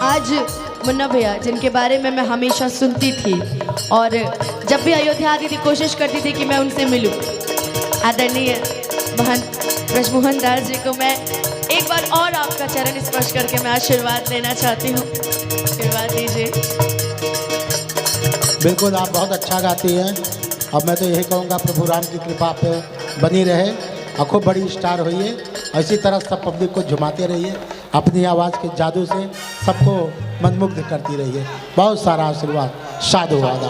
आज मुन्ना भैया जिनके बारे में मैं हमेशा सुनती थी और जब भी अयोध्या आती थी कोशिश करती थी कि मैं उनसे मिलूं, आदरणीय ब्रजमोहन दास जी को मैं एक बार और आपका चरण स्पर्श करके मैं आशीर्वाद लेना चाहती हूँ। आशीर्वाद दीजिए। बिल्कुल, आप बहुत अच्छा गाती हैं और मैं तो यही कहूँगा प्रभु राम की कृपा पे बनी रहे और खूब बड़ी स्टार होइए। इसी तरह सब पब्लिक को झुमाते रहिए, अपनी आवाज़ के जादू से सबको मंत्रमुग्ध करती रहिए। बहुत सारा आशीर्वाद, साधुवाद।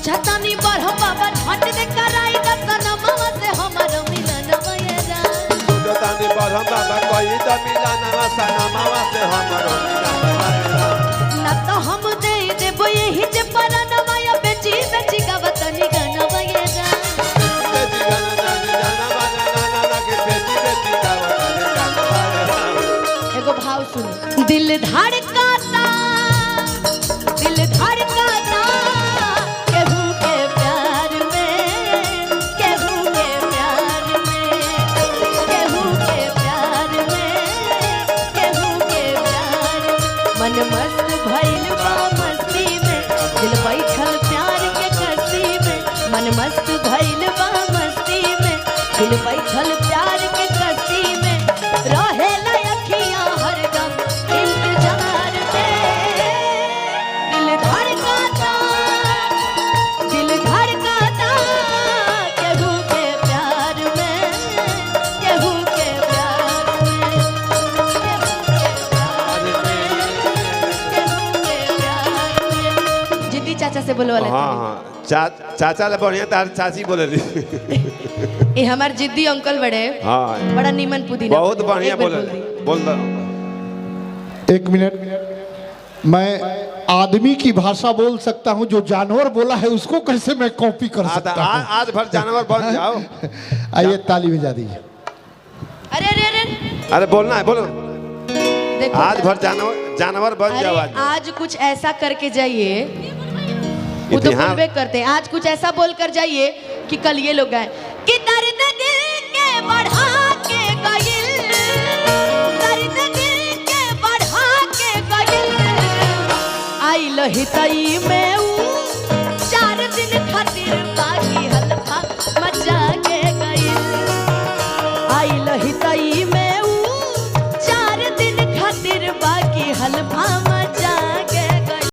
छतनी बढ़ बाबा झट दे कराई दसनमवा से हमर मिलनवा ये जान। छतनी बढ़ बाबा कोई त मिलनवा सनमवा से हमर मिलनवा ये जान। न तो हम दे देबो यही जे परनवा या बेची बेची गावतनी गनवा ये जान। बेची गनवा ना के बेची बेची गावतनी गनवा ये जान। एगो भाव सुन। दिल धड़काता, दिल धड़काता मन मस्त भइल बा मस्ती में, दिल बैठल प्यार के कस्ती में। मन मस्त भइल बा मस्ती में, दिल बैठल प्यार के कस्ती में। रहेला अखियां हरदम इंतजार में। दिल धड़काता, दिल धड़काता केहू के प्यार में, केहू के प्यार में। जिद्दी चाचा से बोलवा लेते हैं। हाँ चाचा ले बढ़िया तार चाची बोले ली। ये हमार जिद्दी अंकल बड़े, हाँ बड़ा नीमन पुदीना बहुत बढ़िया बोले बोल दो। 1 मिनट, मैं आदमी की भाषा बोल सकता हूँ, जो जानवर बोला है उसको कैसे मैं कॉपी कर सकता हूँ? आज भर जानवर बन जाओ। आइए ताली बजा दीजिए। अरे अरे अरे अरे बोलना है, बोलो। देखो आज भर जानवर बन जाओ। आज कुछ ऐसा करके जाइए, वो तो बोलबे करते हैं। आज कुछ ऐसा बोल कर जाइए कि कल ये लोग गाए कि दर्द दिल के बढ़ा के गइल, दर्द दिल के बढ़ा के गइल। आई लहितई में ऊ 4 दिन खातिर बाकी हल्का मचा के गइल। आई लहितई में ऊ 4 दिन खातिर बाकी हल्का